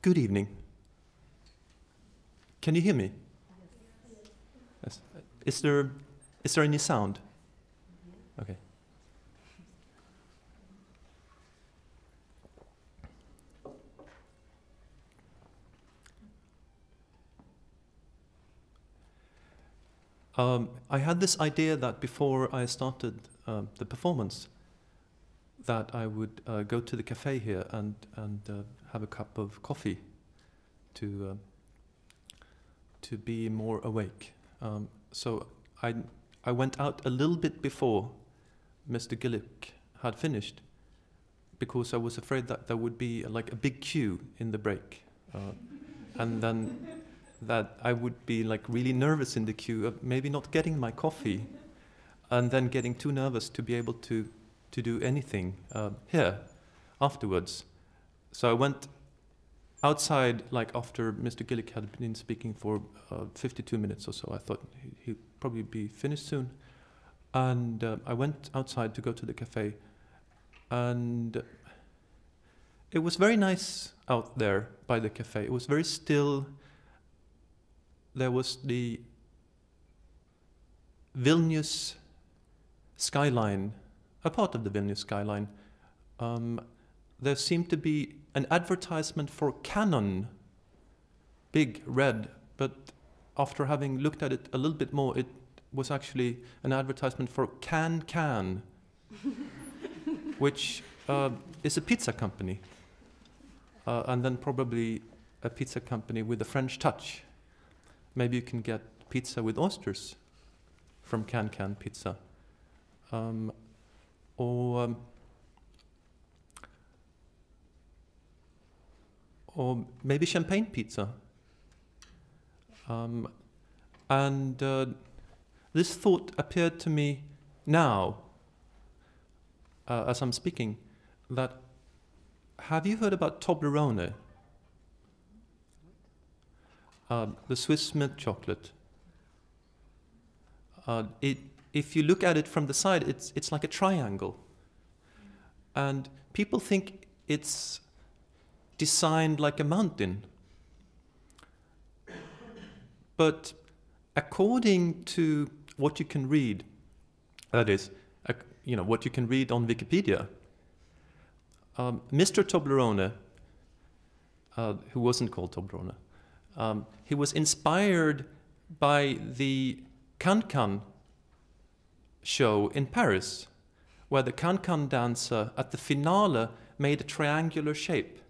Good evening. Can you hear me? Yes. Is there any sound? Okay. I had this idea that before I started the performance, that I would go to the cafe here and have a cup of coffee to be more awake. So I went out a little bit before Mr. Gillick had finished, because I was afraid that there would be like a big queue in the break, and then that I would be like really nervous in the queue of maybe not getting my coffee, and then getting too nervous to be able to do anything here afterwards. So I went outside, like after Mr. Gillick had been speaking for 52 minutes or so. I thought he'd probably be finished soon. And I went outside to go to the cafe, and it was very nice out there by the cafe. It was very still. There was the Vilnius skyline, a part of the Vilnius skyline. There seemed to be an advertisement for Canon, big red, but after having looked at it a little bit more, it was actually an advertisement for Can, which is a pizza company, and then probably a pizza company with a French touch. Maybe you can get pizza with oysters from Can Pizza, or maybe champagne pizza. And this thought appeared to me now, as I'm speaking, that have you heard about Toblerone? The Swiss milk chocolate. If you look at it from the side, it's like a triangle. And people think it's designed like a mountain. But according to what you can read, that is, what you can read on Wikipedia, Mr. Toblerone, who wasn't called Toblerone, he was inspired by the Can show in Paris, where the Can dancer at the finale made a triangular shape.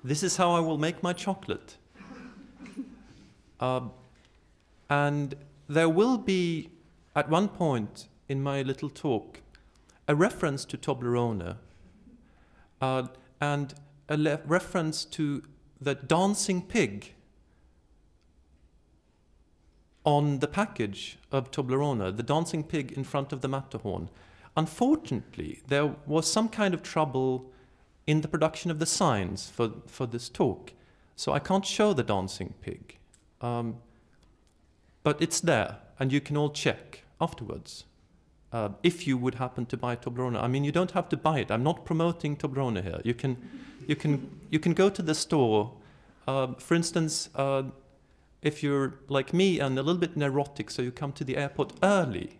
This is how I will make my chocolate. And there will be, at one point in my little talk, a reference to Toblerone, and a reference to the dancing pig on the package of Toblerone, the dancing pig in front of the Matterhorn. Unfortunately, there was some kind of trouble in the production of the signs for this talk, so I can't show the dancing pig. But it's there, and you can all check afterwards if you would happen to buy Toblerone. I mean, you don't have to buy it. I'm not promoting Toblerone here. You can go to the store. For instance, if you're like me and a little bit neurotic, so you come to the airport early,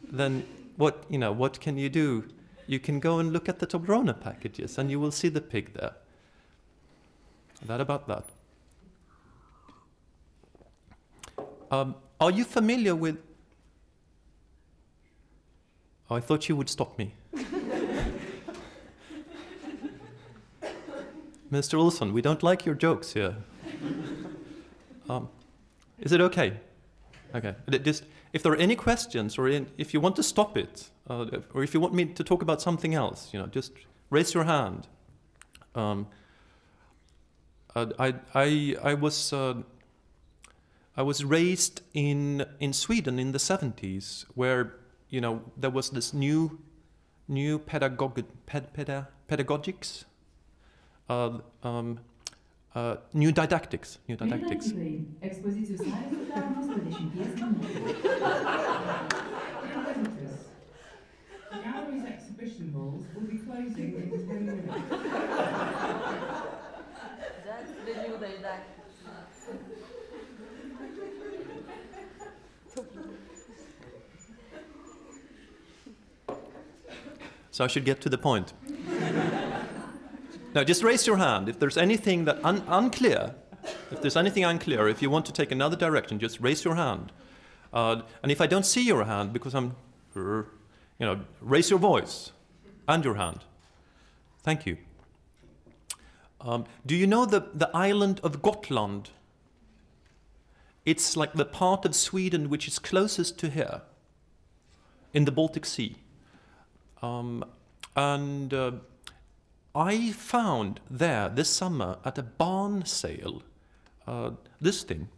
then what can you do? You can go and look at the Toblerone packages, and you will see the pig there. That about that. Are you familiar with... Oh, I thought you would stop me. Mr. Olsson, we don't like your jokes here. Is it okay? Okay. Just, if there are any questions, or if you want to stop it, or if you want me to talk about something else, just raise your hand. I was raised in Sweden in the 70s, where there was this new pedagogics, new didactics. The gallery's exhibition halls will be closing in 10 minutes. That's the new day. So I should get to the point. Now, just raise your hand if there's anything that unclear. If there's anything unclear, if you want to take another direction, just raise your hand. And if I don't see your hand, because I'm, raise your voice and your hand. Thank you. Do you know the island of Gotland? It's like the part of Sweden which is closest to here, in the Baltic Sea. I found there this summer at a barn sale this thing.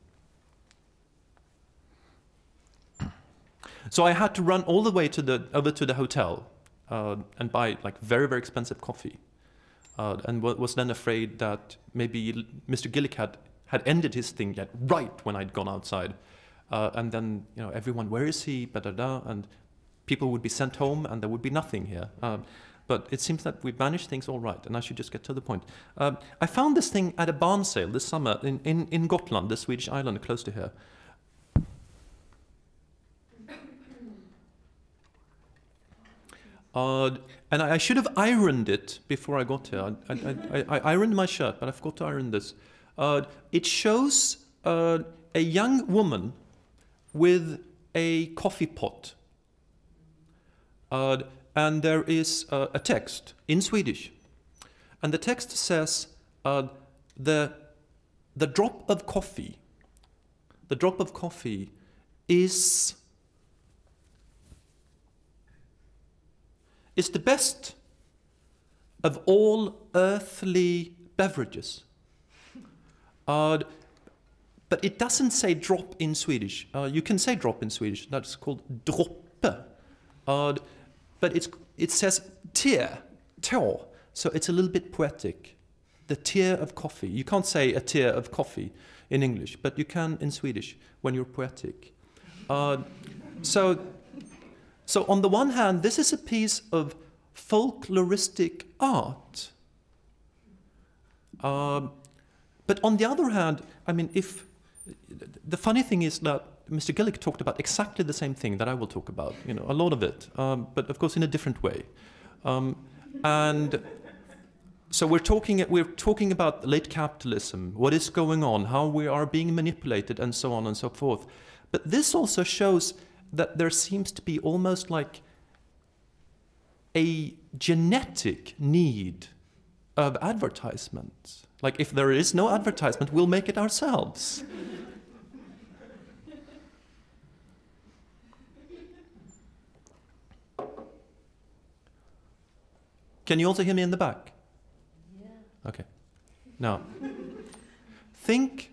So I had to run all the way over to the hotel and buy like very, very expensive coffee. And was then afraid that maybe Mr. Gillick had ended his thing yet right when I'd gone outside. And then, everyone, where is he? And people would be sent home and there would be nothing here. But it seems that we've managed things all right, and I should just get to the point. I found this thing at a barn sale this summer in Gotland, the Swedish island close to here. And I should have ironed it before I got here. I ironed my shirt, but I forgot to iron this. It shows a young woman with a coffee pot. And there is a text in Swedish. And the text says, the drop of coffee is the best of all earthly beverages. But it doesn't say drop in Swedish. You can say drop in Swedish. That's called droppe. But it says tear, tå. So it's a little bit poetic. The tear of coffee. You can't say a tear of coffee in English, but you can in Swedish when you're poetic. So on the one hand, this is a piece of folkloristic art. But on the other hand, I mean, the funny thing is that Mr. Gillick talked about exactly the same thing that I will talk about, a lot of it, but of course in a different way. And so we're talking about late capitalism, what is going on, how we are being manipulated, and so on and so forth. But this also shows that there seems to be almost like a genetic need of advertisement. Like if there is no advertisement, we'll make it ourselves. Can you also hear me in the back? Yeah. Okay. Now, think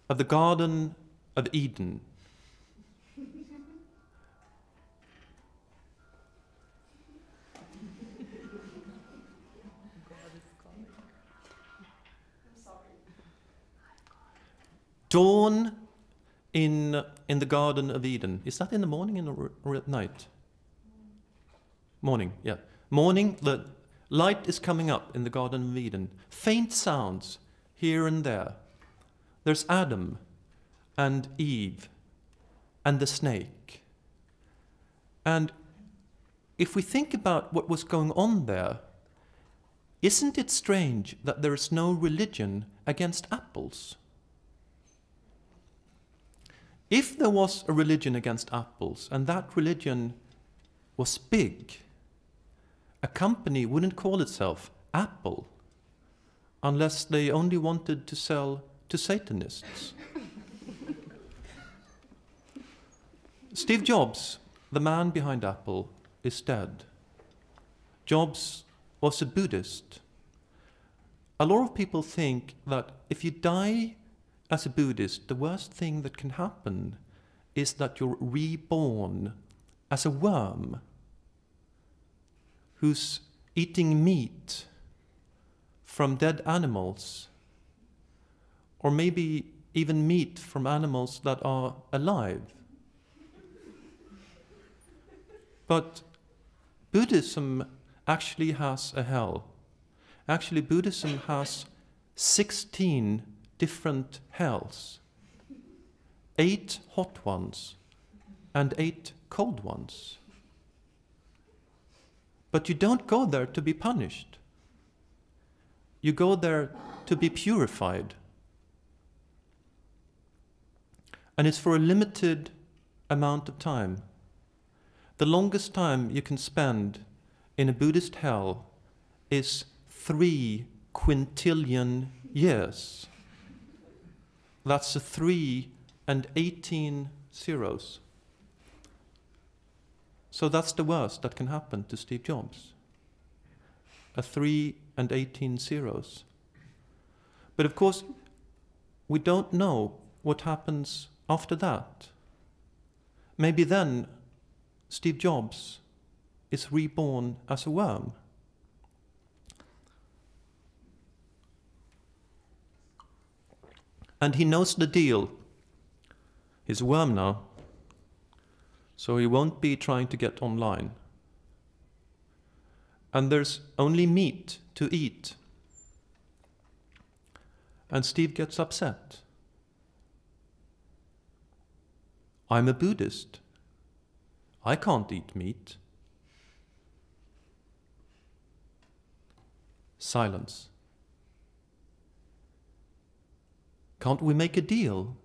of the Garden of Eden. Dawn in the Garden of Eden. Is that in the morning or at night? Morning, yeah. Morning, the light is coming up in the Garden of Eden. Faint sounds here and there. There's Adam and Eve and the snake. And if we think about what was going on there, isn't it strange that there is no religion against apples? If there was a religion against apples, and that religion was big, a company wouldn't call itself Apple unless they only wanted to sell to Satanists. Steve Jobs, the man behind Apple, is dead. Jobs was a Buddhist. A lot of people think that if you die as a Buddhist, the worst thing that can happen is that you're reborn as a worm who's eating meat from dead animals, or maybe even meat from animals that are alive. But Buddhism actually has a hell. Actually, Buddhism has 16 different hells, 8 hot ones and 8 cold ones. But you don't go there to be punished. You go there to be purified. And it's for a limited amount of time. The longest time you can spend in a Buddhist hell is 3 quintillion years. That's a 3 and 18 zeros. So that's the worst that can happen to Steve Jobs. A 3 and 18 zeros. But of course, we don't know what happens after that. Maybe then Steve Jobs is reborn as a worm. And he knows the deal. He's a worm now, so he won't be trying to get online. And there's only meat to eat. And Steve gets upset. I'm a Buddhist. I can't eat meat. Silence. Can't we make a deal?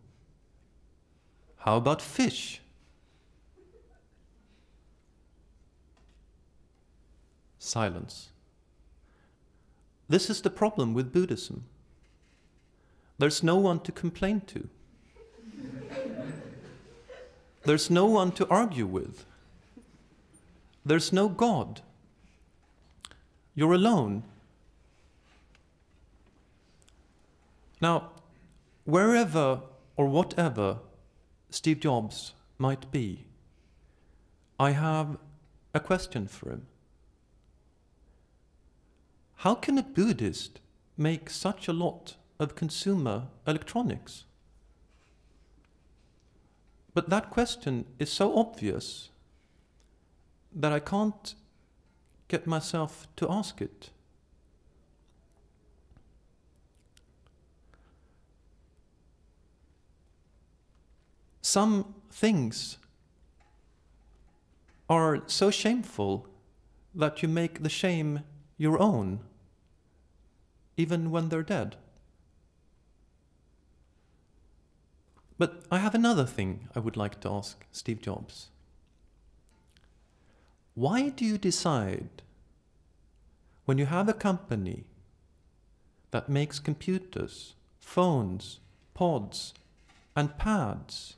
How about fish? Silence. This is the problem with Buddhism. There's no one to complain to. There's no one to argue with. There's no God. You're alone. Now, wherever or whatever Steve Jobs might be, I have a question for him. How can a Buddhist make such a lot of consumer electronics? But that question is so obvious that I can't get myself to ask it. Some things are so shameful that you make the shame your own, even when they're dead. But I have another thing I would like to ask Steve Jobs. Why do you decide, when you have a company that makes computers, phones, pods, and pads,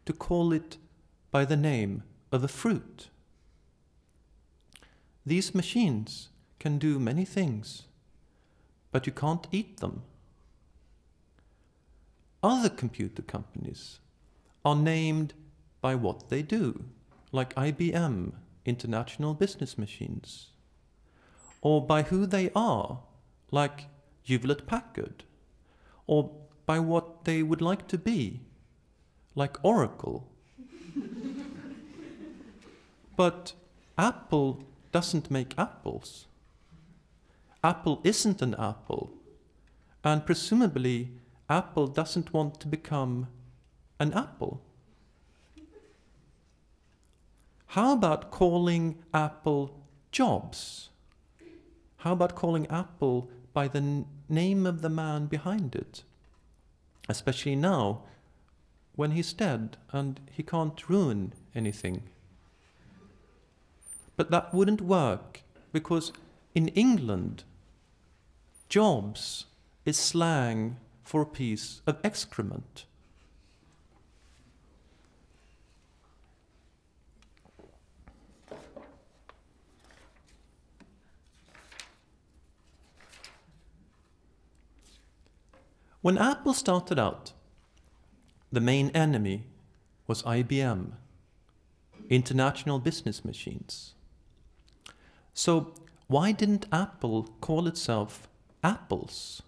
to call it by the name of a fruit? These machines can do many things, but you can't eat them. Other computer companies are named by what they do, like IBM, International Business Machines, or by who they are, like Hewlett-Packard, or by what they would like to be, like Oracle. But Apple doesn't make apples. Apple isn't an apple, and presumably Apple doesn't want to become an apple. How about calling Apple Jobs? How about calling Apple by the name of the man behind it? Especially now, when he's dead and he can't ruin anything. But that wouldn't work, because in England, Jobs is slang for a piece of excrement. When Apple started out, the main enemy was IBM, International Business Machines. So why didn't Apple call itself Apples?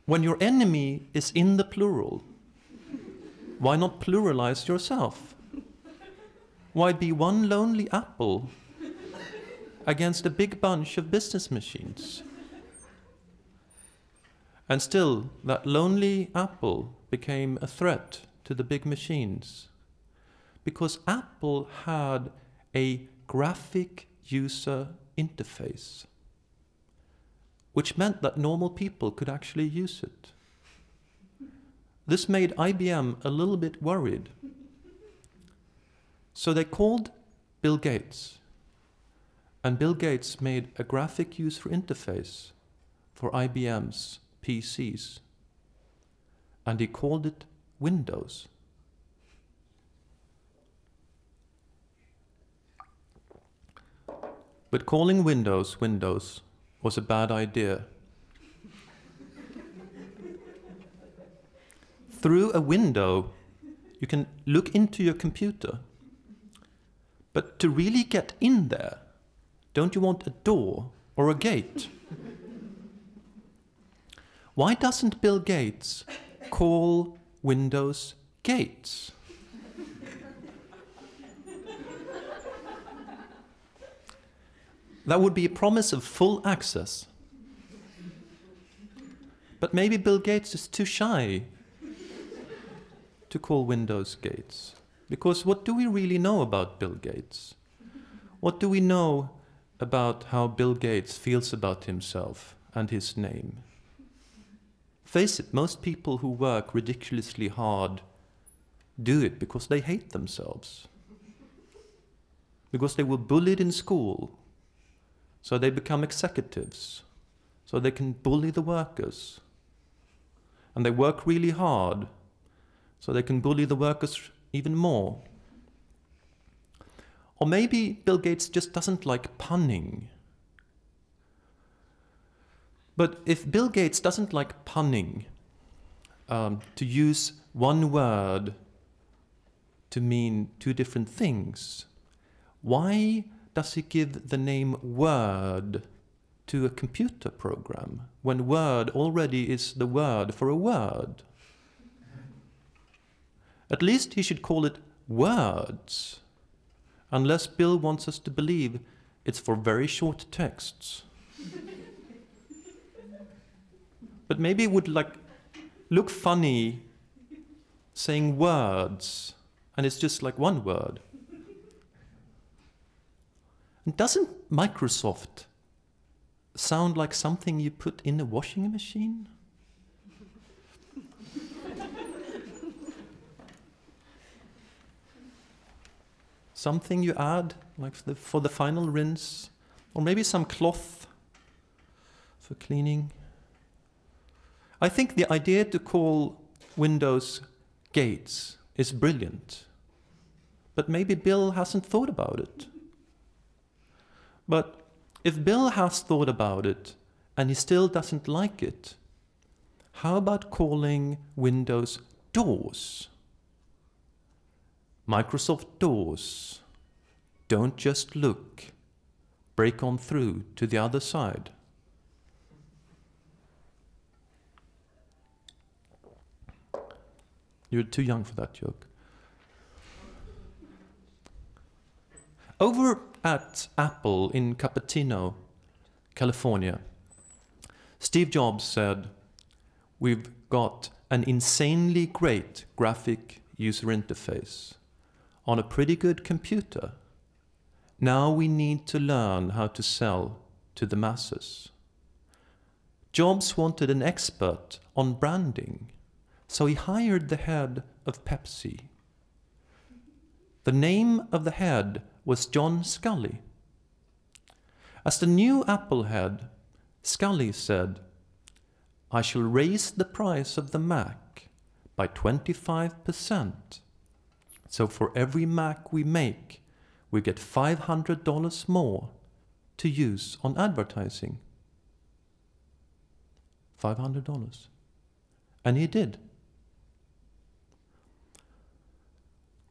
When your enemy is in the plural, why not pluralize yourself? Why be one lonely apple against a big bunch of business machines? And still, that lonely Apple became a threat to the big machines, because Apple had a graphic user interface, which meant that normal people could actually use it. This made IBM a little bit worried. So they called Bill Gates, and Bill Gates made a graphic user interface for IBM's PCs, and he called it Windows. But calling Windows Windows was a bad idea. Through a window, you can look into your computer. But to really get in there, don't you want a door or a gate? Why doesn't Bill Gates call Windows Gates? That would be a promise of full access. But maybe Bill Gates is too shy to call Windows Gates. Because what do we really know about Bill Gates? What do we know about how Bill Gates feels about himself and his name? Face it, most people who work ridiculously hard do it because they hate themselves. Because they were bullied in school. So they become executives, so they can bully the workers. And they work really hard, so they can bully the workers even more. Or maybe Bill Gates just doesn't like punning. But if Bill Gates doesn't like punning, to use one word to mean two different things, why does he give the name Word to a computer program when Word already is the word for a word? At least he should call it Words, unless Bill wants us to believe it's for very short texts. But maybe it would look funny saying words, and it's just like one word. And doesn't Microsoft sound like something you put in a washing machine? Something you add, like for the final rinse, or maybe some cloth for cleaning. I think the idea to call Windows Gates is brilliant, but maybe Bill hasn't thought about it. But if Bill has thought about it and he still doesn't like it, how about calling Windows Doors? Microsoft Doors. Don't just look. Break on through to the other side. You're too young for that joke. Over at Apple in Cupertino, California, Steve Jobs said, "We've got an insanely great graphic user interface on a pretty good computer. Now we need to learn how to sell to the masses." Jobs wanted an expert on branding, so he hired the head of Pepsi. The name of the head was John Scully. As the new Apple head, Scully said, "I shall raise the price of the Mac by 25%. So for every Mac we make, we get $500 more to use on advertising." $500. And he did.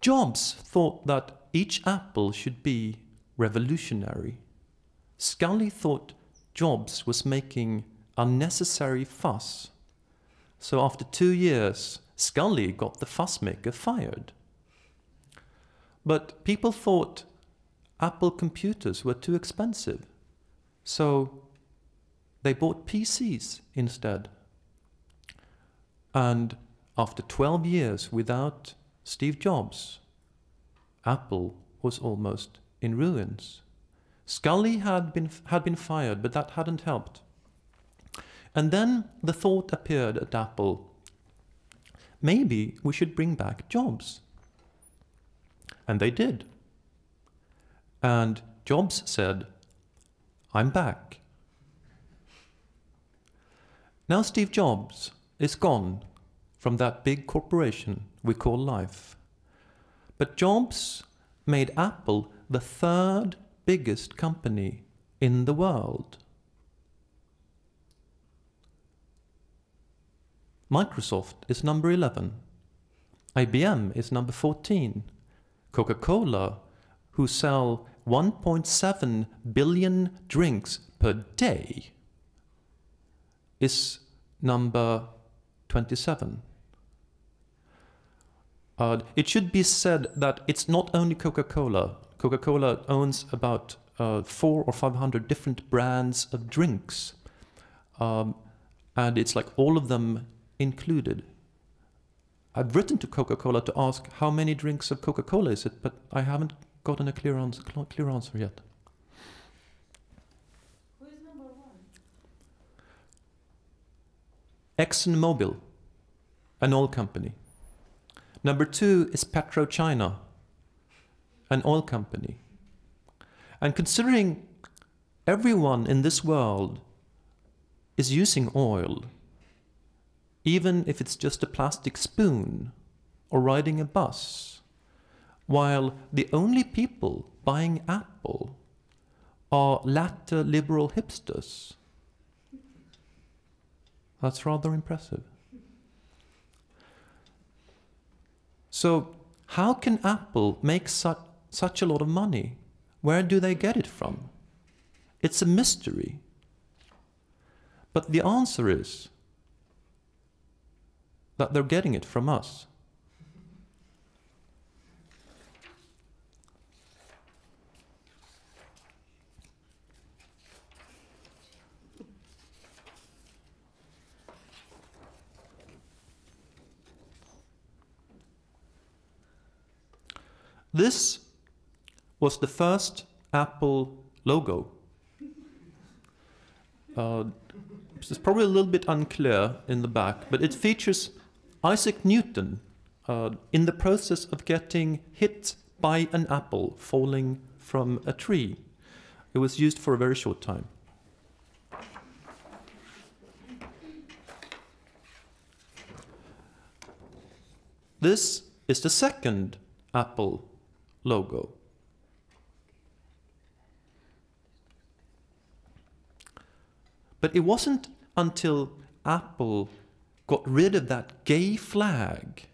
Jobs thought that each Apple should be revolutionary. Scully thought Jobs was making unnecessary fuss. So after 2 years, Scully got the fussmaker fired. But people thought Apple computers were too expensive. So they bought PCs instead. And after 12 years without Steve Jobs, Apple was almost in ruins. Scully had been fired, but that hadn't helped. And then the thought appeared at Apple, maybe we should bring back Jobs. And they did. And Jobs said, I'm back. Now Steve Jobs is gone from that big corporation we call life. But Jobs made Apple the third biggest company in the world. Microsoft is number 11. IBM is number 14. Coca-Cola, who sell 1.7 billion drinks per day, is number 27. It should be said that it's not only Coca-Cola. Coca-Cola owns about 400 or 500 different brands of drinks. And it's like all of them included. I've written to Coca-Cola to ask how many drinks of Coca-Cola is it, but I haven't gotten a clear answer yet. Who is number 1? ExxonMobil, an oil company. Number 2 is PetroChina, an oil company. And considering everyone in this world is using oil, even if it's just a plastic spoon or riding a bus, while the only people buying Apple are latter liberal hipsters, that's rather impressive. So how can Apple make such a lot of money? Where do they get it from? It's a mystery. But the answer is that they're getting it from us. This was the first Apple logo. It's probably a little bit unclear in the back, but it features Isaac Newton in the process of getting hit by an apple falling from a tree. It was used for a very short time. This is the second Apple logo. But it wasn't until Apple got rid of that gay flag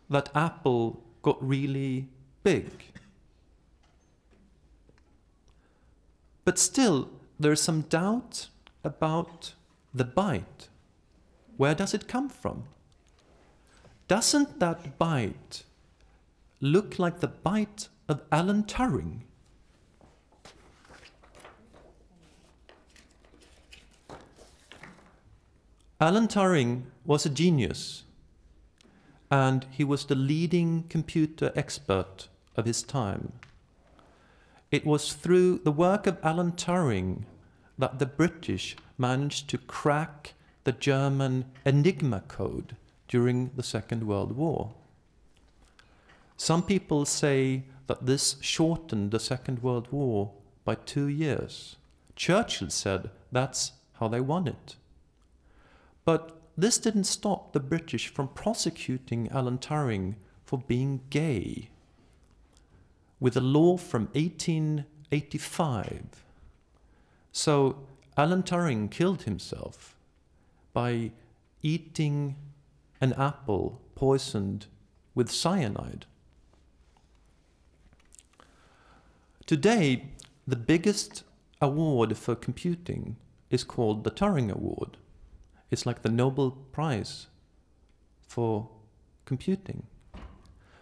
that Apple got really big. But still, there's some doubt about the bite. Where does it come from? Doesn't that bite look like the bite of Alan Turing? Alan Turing was a genius, and he was the leading computer expert of his time. It was through the work of Alan Turing that the British managed to crack the German Enigma code during the Second World War. Some people say that this shortened the Second World War by 2 years. Churchill said that's how they won it. But this didn't stop the British from prosecuting Alan Turing for being gay with a law from 1885. So Alan Turing killed himself by eating an apple poisoned with cyanide. Today, the biggest award for computing is called the Turing Award. It's like the Nobel Prize for computing.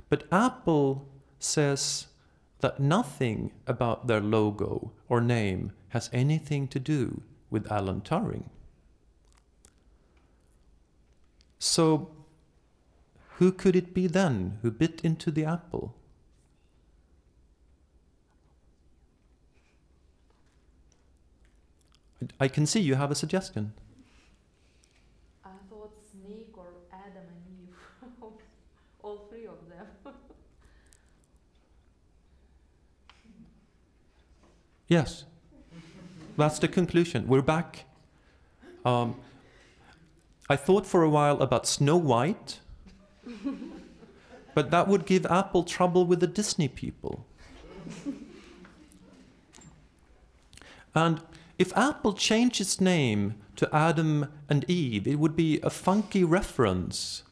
But Apple says that nothing about their logo or name has anything to do with Alan Turing. So, who could it be then who bit into the apple? I can see you have a suggestion. I thought snake or Adam and Eve. All three of them. Yes, that's the conclusion. We're back. I thought for a while about Snow White, but that would give Apple trouble with the Disney people. And if Apple changed its name to Adam and Eve, it would be a funky reference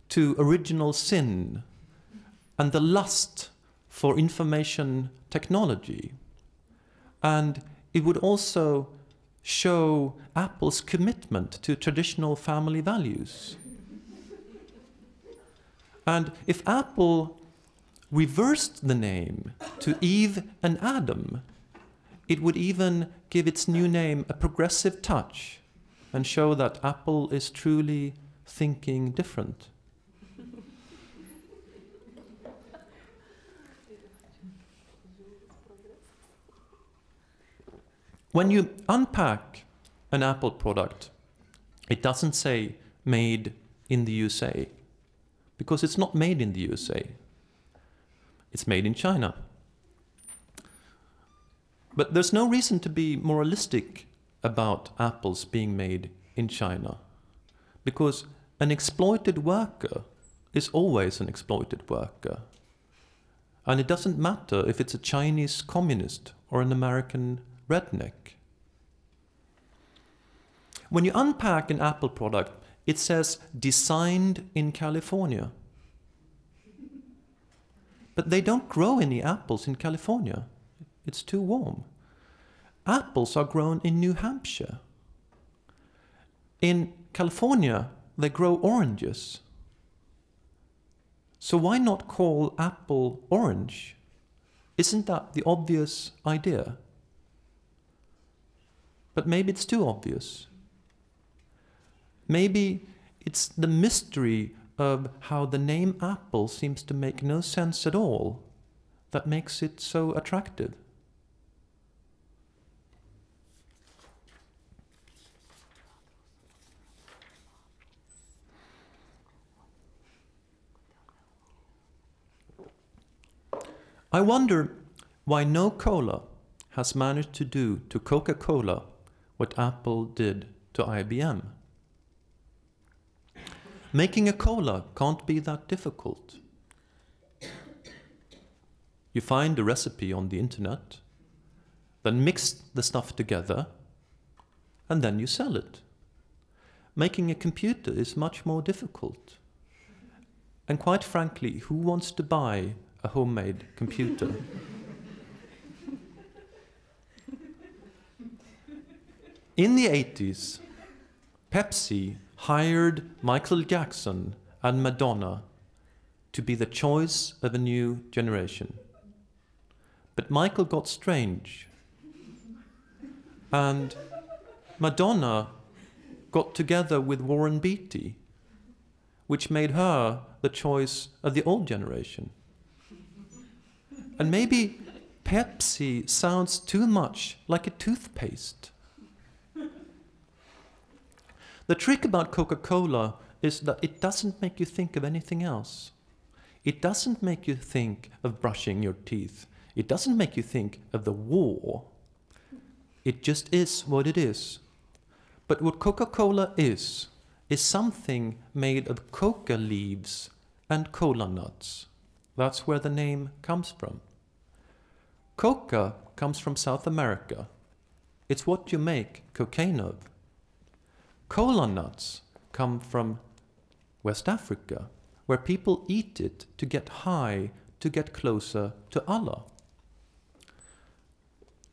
to original sin and the lust for information technology. And it would also show Apple's commitment to traditional family values. And if Apple reversed the name to Eve and Adam, it would even give its new name a progressive touch and show that Apple is truly thinking different. When you unpack an Apple product, it doesn't say made in the USA, because it's not made in the USA. It's made in China. But there's no reason to be moralistic about apples being made in China, because an exploited worker is always an exploited worker. And it doesn't matter if it's a Chinese communist or an American redneck. When you unpack an Apple product, it says designed in California. But they don't grow any apples in California. It's too warm. Apples are grown in New Hampshire. In California, they grow oranges. So why not call apple orange? Isn't that the obvious idea? But maybe it's too obvious. Maybe it's the mystery of how the name Apple seems to make no sense at all that makes it so attractive. I wonder why no cola has managed to do to Coca-Cola what Apple did to IBM. Making a cola can't be that difficult. You find a recipe on the internet, then mix the stuff together, and then you sell it. Making a computer is much more difficult. And quite frankly, who wants to buy a homemade computer? In the 80s, Pepsi hired Michael Jackson and Madonna to be the choice of a new generation. But Michael got strange, and Madonna got together with Warren Beatty, which made her the choice of the old generation. And maybe Pepsi sounds too much like a toothpaste. The trick about Coca-Cola is that it doesn't make you think of anything else. It doesn't make you think of brushing your teeth. It doesn't make you think of the war. It just is what it is. But what Coca-Cola is something made of coca leaves and cola nuts. That's where the name comes from. Coca comes from South America. It's what you make cocaine of. Cola nuts come from West Africa, where people eat it to get high, to get closer to Allah.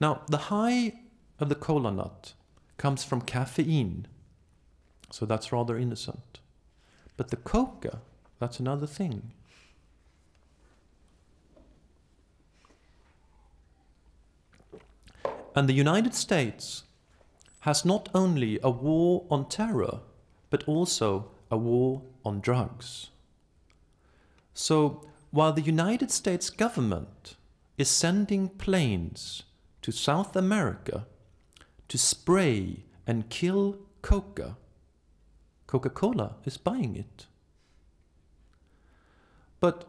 Now, the high of the cola nut comes from caffeine, so that's rather innocent. But the coca, that's another thing. And the United States has not only a war on terror, but also a war on drugs. So while the United States government is sending planes to South America to spray and kill coca, Coca-Cola is buying it. But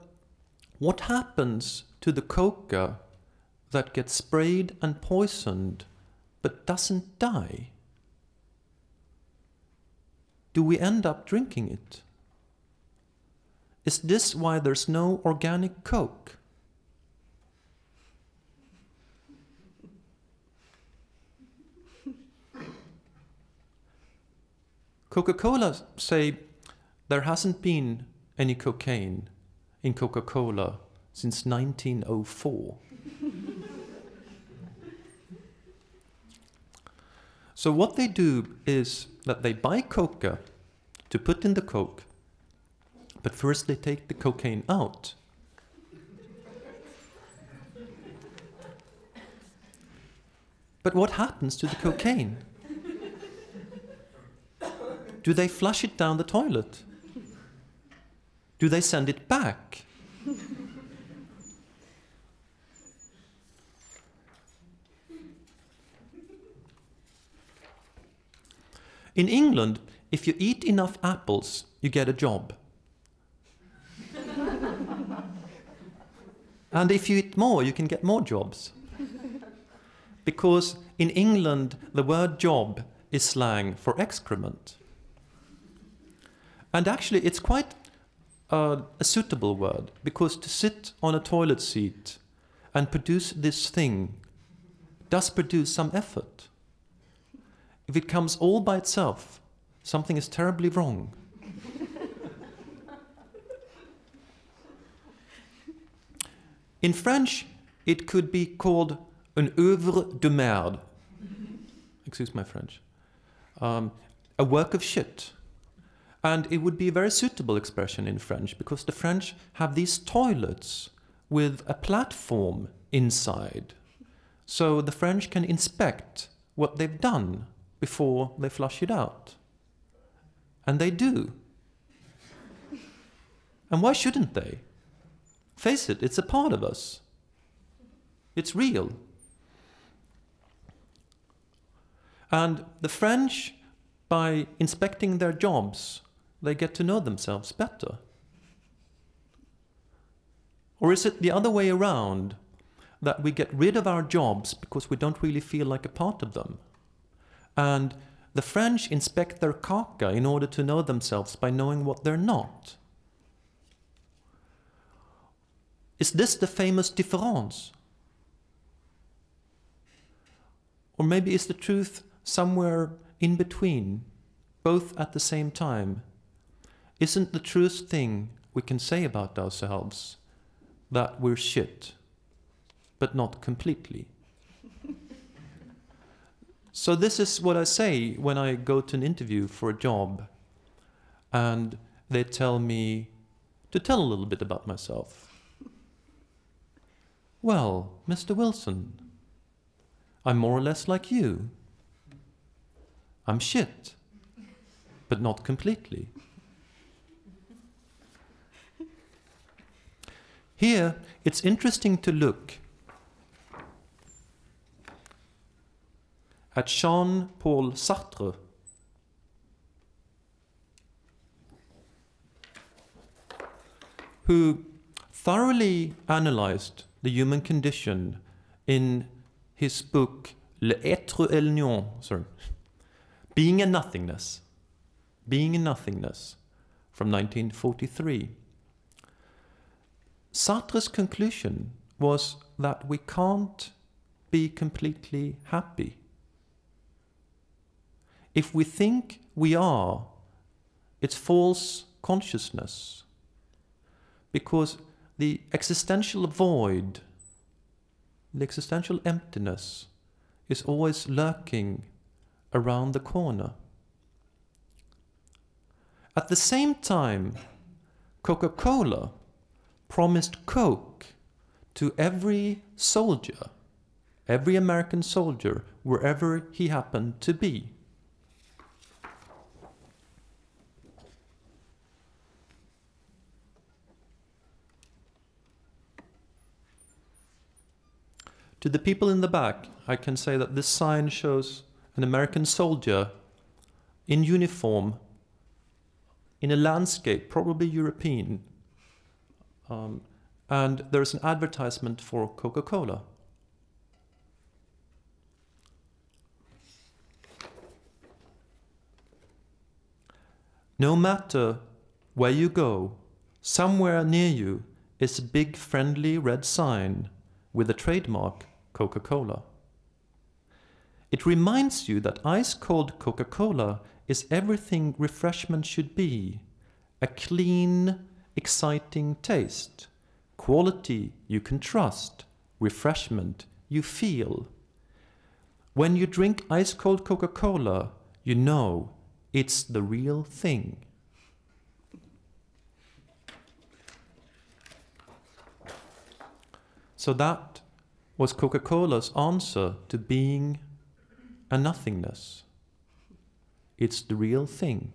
what happens to the coca that gets sprayed and poisoned but doesn't die? Do we end up drinking it? Is this why there's no organic Coke? Coca-Cola say there hasn't been any cocaine in Coca-Cola since 1904. So what they do is that they buy coca to put in the Coke, but first they take the cocaine out. But what happens to the cocaine? Do they flush it down the toilet? Do they send it back? In England, if you eat enough apples, you get a job. And if you eat more, you can get more jobs. Because in England, the word job is slang for excrement. And actually, it's quite a suitable word, because to sit on a toilet seat and produce this thing does produce some effort. If it comes all by itself, something is terribly wrong. In French, it could be called une œuvre de merde. Excuse my French. A work of shit. And it would be a very suitable expression in French, because the French have these toilets with a platform inside. So the French can inspect what they've done before they flush it out. And they do. And why shouldn't they? Face it, it's a part of us. It's real. And the French, by inspecting their jobs, they get to know themselves better. Or is it the other way around, that we get rid of our jobs because we don't really feel like a part of them? And the French inspect their caca in order to know themselves by knowing what they're not. Is this the famous différence? Or maybe is the truth somewhere in between, both at the same time? Isn't the truest thing we can say about ourselves that we're shit, but not completely? So this is what I say when I go to an interview for a job and they tell me to tell a little bit about myself. Well, Mr. Wilson, I'm more or less like you. I'm shit, but not completely. Here, it's interesting to look at Jean-Paul Sartre, who thoroughly analyzed the human condition in his book L'être et le néant, Being and Nothingness, Being and Nothingness, from 1943. Sartre's conclusion was that we can't be completely happy. If we think we are, it's false consciousness, because the existential void, the existential emptiness, is always lurking around the corner. At the same time, Coca-Cola promised Coke to every soldier, every American soldier, wherever he happened to be. To the people in the back, I can say that this sign shows an American soldier in uniform in a landscape, probably European. And there's an advertisement for Coca-Cola. No matter where you go, somewhere near you is a big friendly red sign with a trademark Coca-Cola. It reminds you that ice-cold Coca-Cola is everything refreshment should be. A clean, exciting taste. Quality you can trust. Refreshment you feel. When you drink ice-cold Coca-Cola, you know it's the real thing. So that was Coca-Cola's answer to being a nothingness. It's the real thing.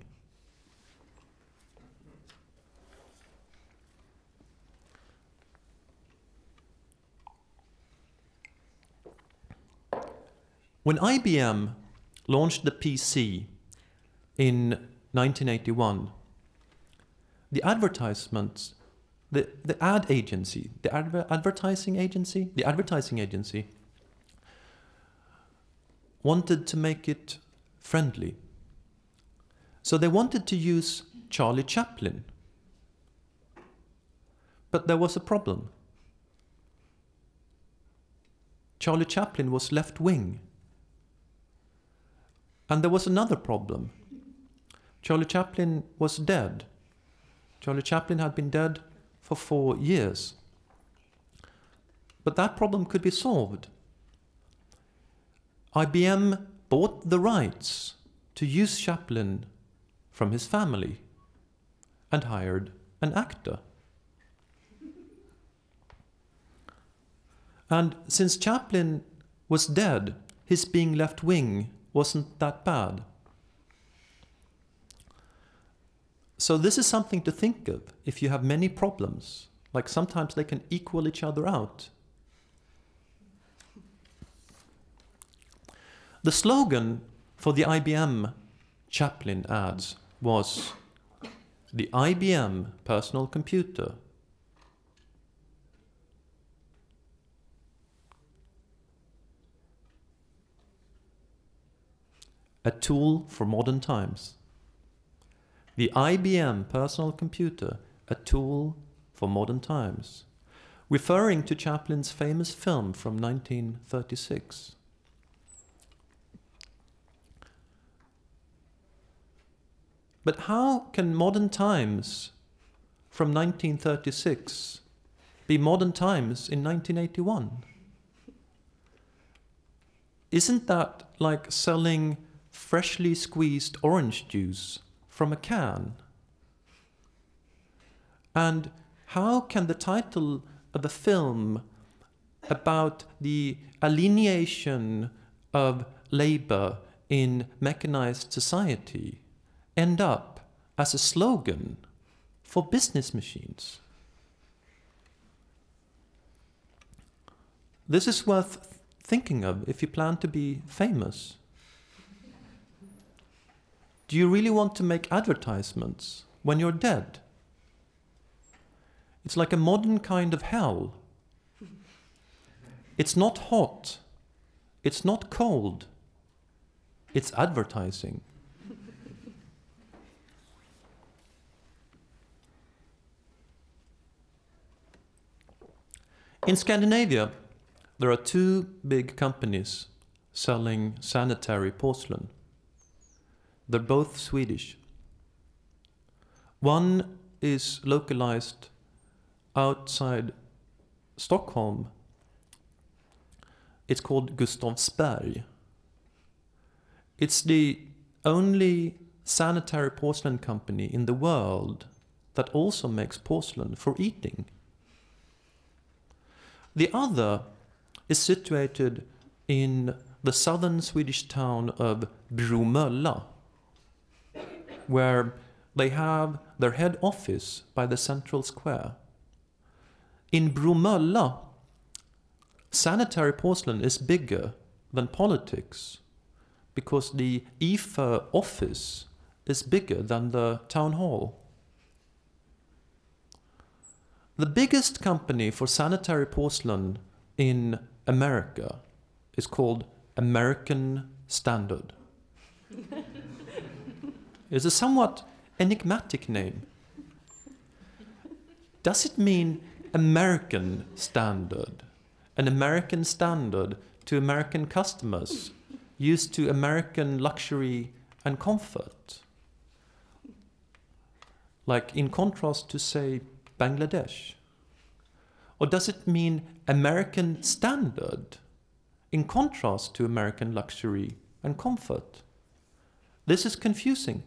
When IBM launched the PC in 1981, the advertisements, the advertising agency wanted to make it friendly. So they wanted to use Charlie Chaplin. But there was a problem. Charlie Chaplin was left-wing. And there was another problem. Charlie Chaplin was dead. Charlie Chaplin had been dead for 4 years. But that problem could be solved. IBM bought the rights to use Chaplin from his family and hired an actor. And since Chaplin was dead, his being left-wing wasn't that bad. So this is something to think of if you have many problems. Like sometimes they can equal each other out. The slogan for the IBM Chaplin ads was the IBM personal computer. A tool for modern times. The IBM personal computer, a tool for modern times, referring to Chaplin's famous film from 1936. But how can modern times from 1936 be modern times in 1981? Isn't that like selling freshly squeezed orange juice from a can? And how can the title of a film about the alienation of labor in mechanized society end up as a slogan for business machines? This is worth thinking of if you plan to be famous. Do you really want to make advertisements when you're dead? It's like a modern kind of hell. It's not hot. It's not cold. It's advertising. In Scandinavia, there are 2 big companies selling sanitary porcelain. They're both Swedish. One is localized outside Stockholm. It's called Gustavsberg. It's the only sanitary porcelain company in the world that also makes porcelain for eating. The other is situated in the southern Swedish town of Bromölla, where they have their head office by the central square. In Bromölla, sanitary porcelain is bigger than politics because the IFA office is bigger than the town hall. The biggest company for sanitary porcelain in America is called American Standard. It's a somewhat enigmatic name. Does it mean American standard? An American standard to American customers, used to American luxury and comfort? Like in contrast to, say, Bangladesh? Or does it mean American standard in contrast to American luxury and comfort? This is confusing.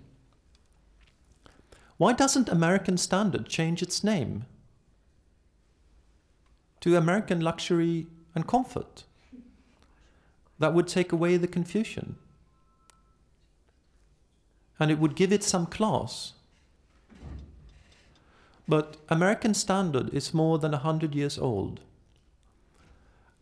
Why doesn't American Standard change its name to American Luxury and Comfort? That would take away the confusion. And it would give it some class. But American Standard is more than 100 years old.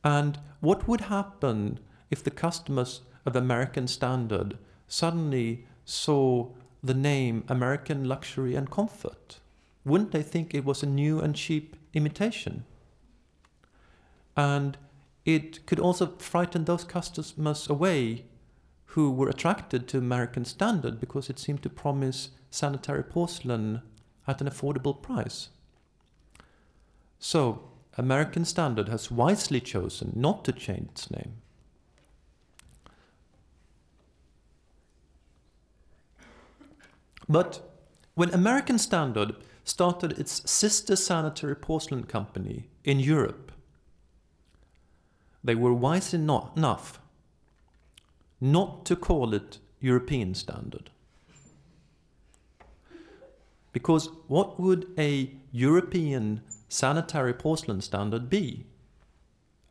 And what would happen if the customers of American Standard suddenly saw the name American Luxury and Comfort? Wouldn't they think it was a new and cheap imitation? And it could also frighten those customers away who were attracted to American Standard because it seemed to promise sanitary porcelain at an affordable price. So, American Standard has wisely chosen not to change its name. But when American Standard started its sister sanitary porcelain company in Europe, they were wise enough not to call it European Standard. Because what would a European sanitary porcelain standard be?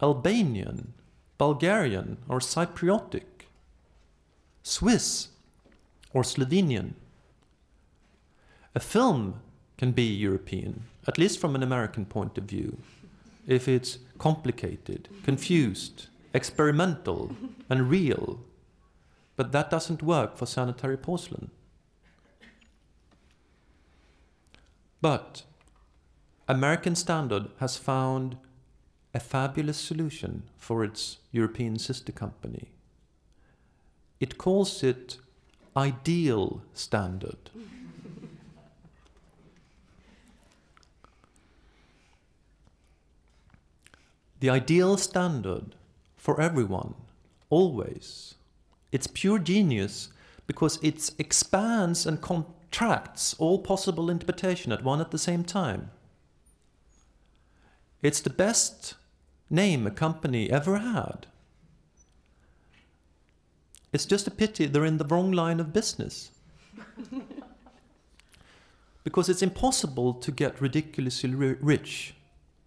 Albanian, Bulgarian, or Cypriotic? Swiss or Slovenian? A film can be European, at least from an American point of view, if it's complicated, confused, experimental, and real. But that doesn't work for sanitary porcelain. But American Standard has found a fabulous solution for its European sister company. It calls it Ideal Standard. The ideal standard for everyone, always. It's pure genius because it expands and contracts all possible interpretation at the same time. It's the best name a company ever had. It's just a pity they're in the wrong line of business. Because it's impossible to get ridiculously rich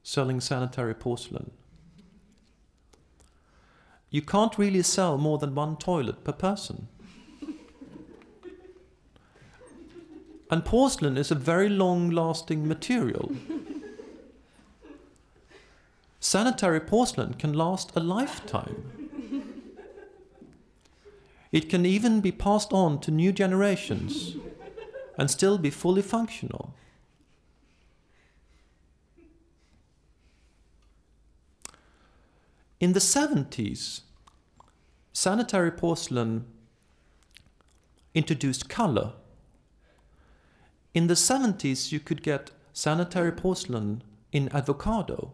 selling sanitary porcelain. You can't really sell more than one toilet per person. And porcelain is a very long-lasting material. Sanitary porcelain can last a lifetime. It can even be passed on to new generations and still be fully functional. In the 70s, sanitary porcelain introduced color. In the 70s, you could get sanitary porcelain in avocado.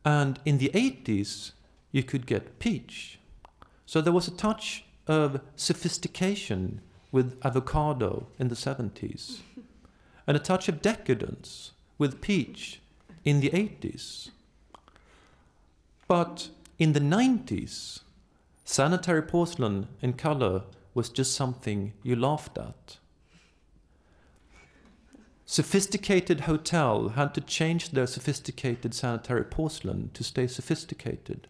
And in the 80s, you could get peach. So there was a touch of sophistication with avocado in the 70s, and a touch of decadence with peach in the 80s. But in the 90s, sanitary porcelain in color was just something you laughed at. Sophisticated hotel had to change their sophisticated sanitary porcelain to stay sophisticated.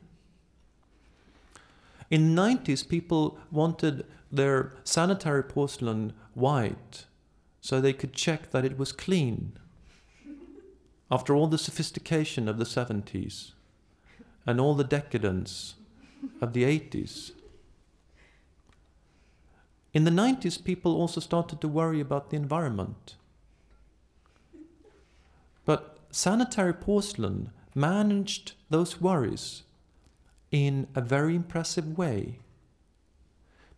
In the 90s, people wanted their sanitary porcelain white so they could check that it was clean. After all the sophistication of the 70s. and all the decadence of the 80s. In the 90s, people also started to worry about the environment. But Sanitary porcelain managed those worries in a very impressive way,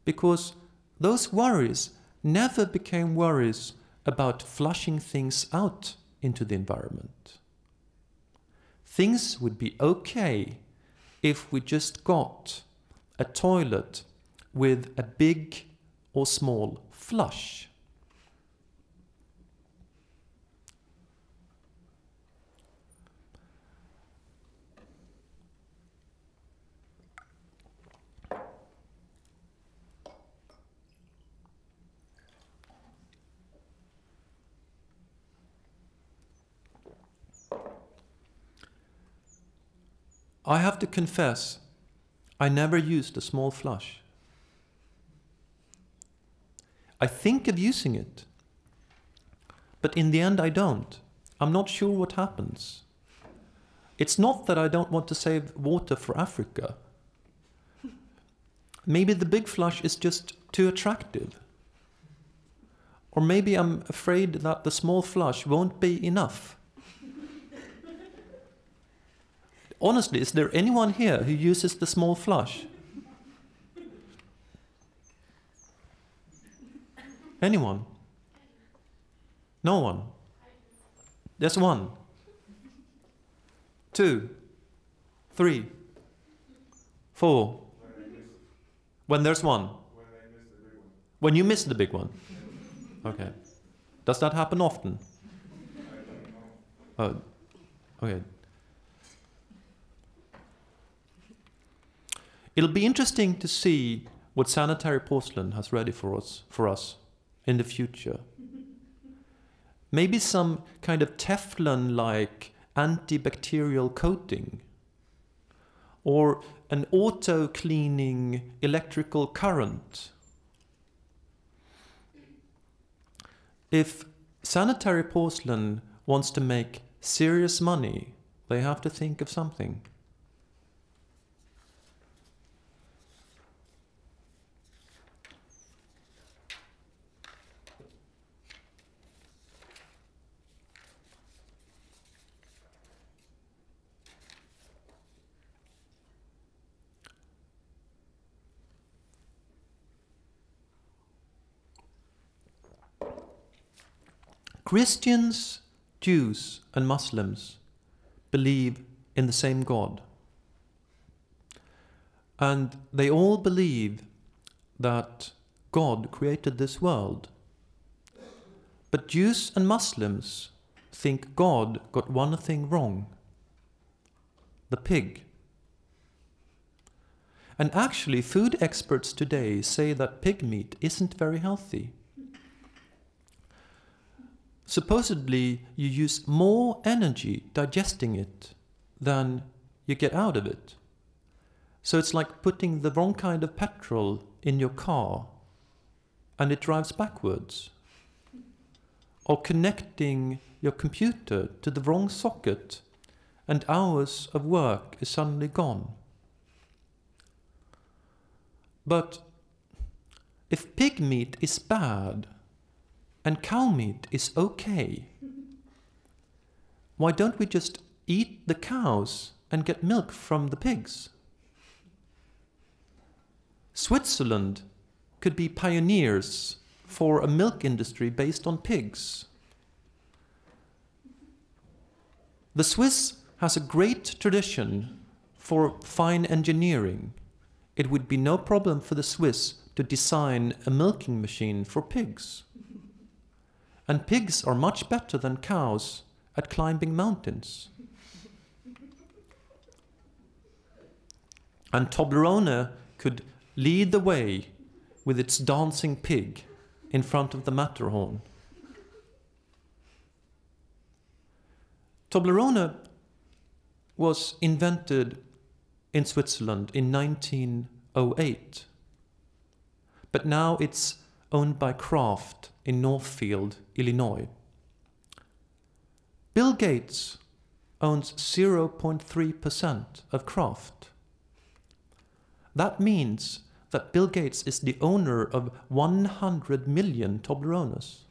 because those worries never became worries about flushing things out into the environment. Things would be okay if we just got a toilet with a big or small flush. I have to confess, I never used a small flush. I think of using it, but in the end I don't. I'm not sure what happens. It's not that I don't want to save water for Africa. Maybe the big flush is just too attractive. Or maybe I'm afraid that the small flush won't be enough. Honestly, is there anyone here who uses the small flush? Anyone? No one? There's one. 2, 3, 4. When there's one? When you miss the big one? Okay. Does that happen often? Oh, okay. It'll be interesting to see what Sanitary porcelain has ready for us in the future. Maybe some kind of Teflon-like antibacterial coating, or an auto-cleaning electrical current. If Sanitary porcelain wants to make serious money, they have to think of something. Christians, Jews, and Muslims believe in the same God. And they all believe that God created this world. But Jews and Muslims think God got one thing wrong: the pig. And actually, food experts today say that pig meat isn't very healthy. Supposedly, you use more energy digesting it than you get out of it. So it's like putting the wrong kind of petrol in your car and it drives backwards. Or connecting your computer to the wrong socket and hours of work is suddenly gone. But if pig meat is bad and cow meat is okay, why don't we just eat the cows and get milk from the pigs? Switzerland could be pioneers for a milk industry based on pigs. The Swiss has a great tradition for fine engineering. It would be no problem for the Swiss to design a milking machine for pigs. And pigs are much better than cows at climbing mountains. And Toblerone could lead the way with its dancing pig in front of the Matterhorn. Toblerone was invented in Switzerland in 1908, but now it's owned by Kraft in Northfield, Illinois. Bill Gates owns 0.3% of Kraft. That means that Bill Gates is the owner of 100 million Toblerones.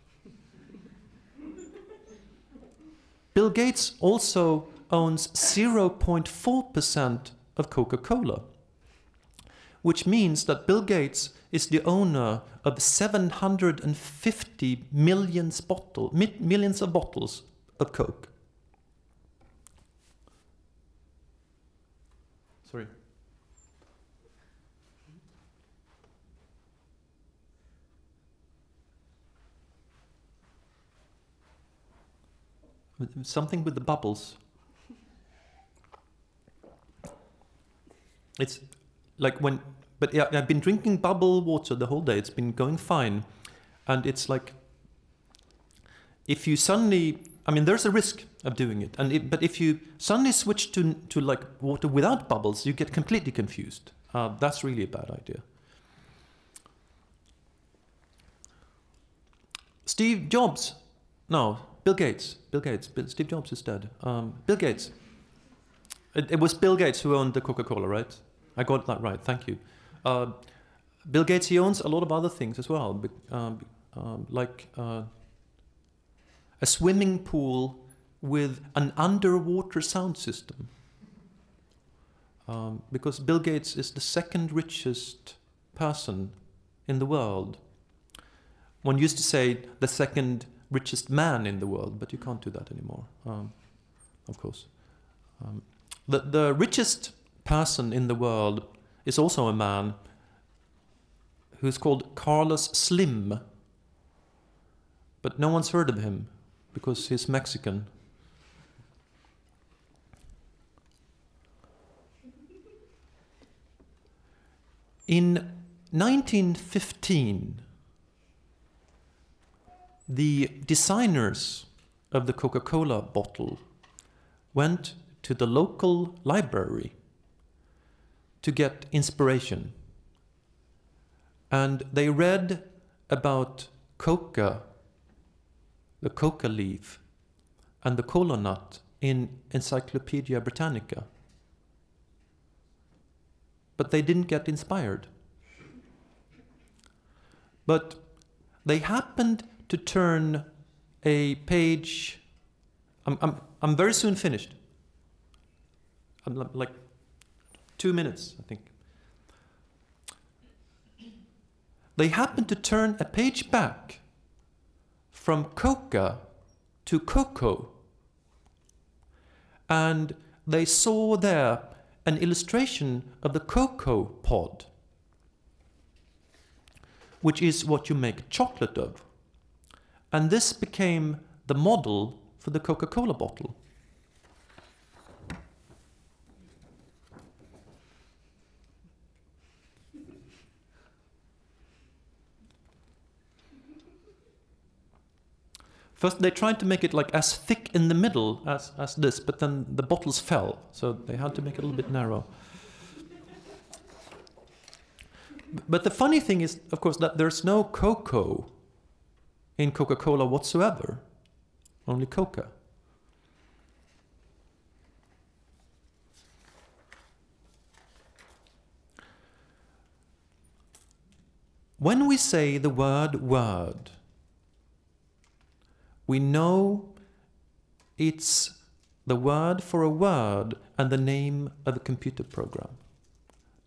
Bill Gates also owns 0.4% of Coca-Cola, which means that Bill Gates is the owner of 750 millions of bottles of Coke. Sorry. Something with the bubbles. It's like when, but yeah, I've been drinking bubble water the whole day. It's been going fine. And it's like, if you suddenly, I mean, there's a risk of doing it. But if you suddenly switch to like water without bubbles, you get completely confused. That's really a bad idea. Steve Jobs, no, Bill Gates. Steve Jobs is dead. Bill Gates. It was Bill Gates who owned the Coca-Cola, right? I got that right, thank you. Bill Gates, he owns a lot of other things as well, like a swimming pool with an underwater sound system. Because Bill Gates is the second richest person in the world. One used to say the second richest man in the world, but you can't do that anymore, of course. The richest person in the world is also a man who's called Carlos Slim, but no one's heard of him because he's Mexican. In 1915, the designers of the Coca-Cola bottle went to the local library to get inspiration. And they read about coca, the coca leaf, and the cola nut in Encyclopedia Britannica. But they didn't get inspired. But they happened to turn a page. I'm very soon finished. I'm like 2 minutes, I think. They happened to turn a page back from coca to cocoa. And they saw there an illustration of the cocoa pod, which is what you make chocolate of. And this became the model for the Coca-Cola bottle. First, they tried to make it like as thick in the middle as this, but then the bottles fell, so they had to make it a little bit narrow. But the funny thing is, of course, that there's no cocoa in Coca-Cola whatsoever, only coca. When we say the word word, we know it's the word for a word and the name of a computer program,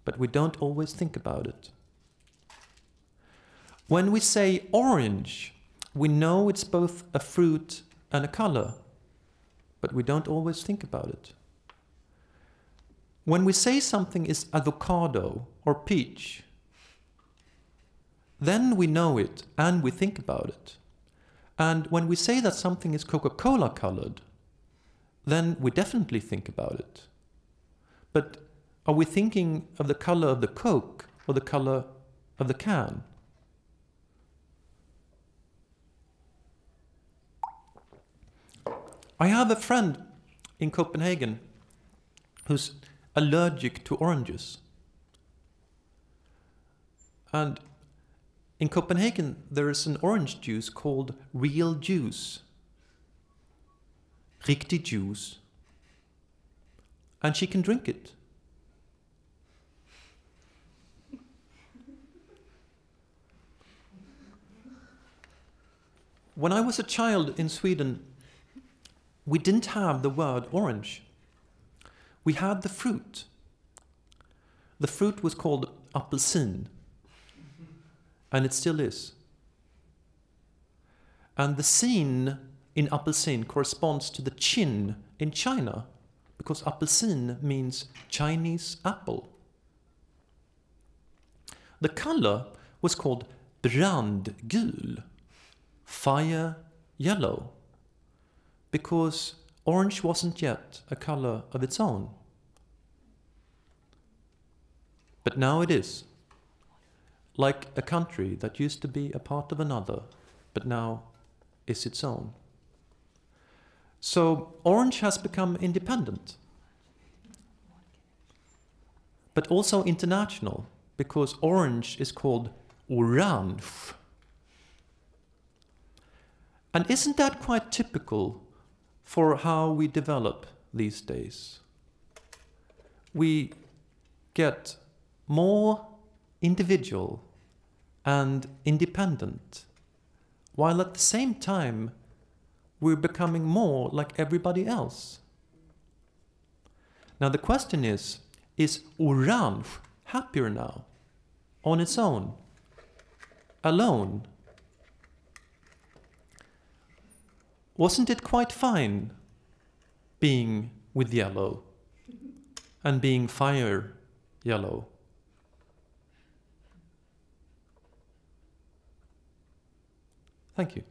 but we don't always think about it. When we say orange, we know it's both a fruit and a color, but we don't always think about it. When we say something is avocado or peach, then we know it and we think about it. And when we say that something is Coca-Cola colored, then we definitely think about it. But are we thinking of the color of the Coke or the color of the can? I have a friend in Copenhagen who's allergic to oranges. And in Copenhagen, there is an orange juice called real juice. Riktig juice. and she can drink it. When I was a child in Sweden, we didn't have the word orange. We had the fruit. The fruit was called apelsin, and it still is. And the sin in apelsin corresponds to the chin in China, because apelsin means Chinese apple. The color was called brandgul, fire yellow, because orange wasn't yet a color of its own. But now it is, like a country that used to be a part of another, but now is its own. So orange has become independent, but also international, because orange is called orange. And isn't that quite typical for how we develop these days? We get more individual and independent, while at the same time we're becoming more like everybody else. Now the question is orange happier now, on its own, alone? Wasn't it quite fine being with yellow and being fire yellow? Thank you.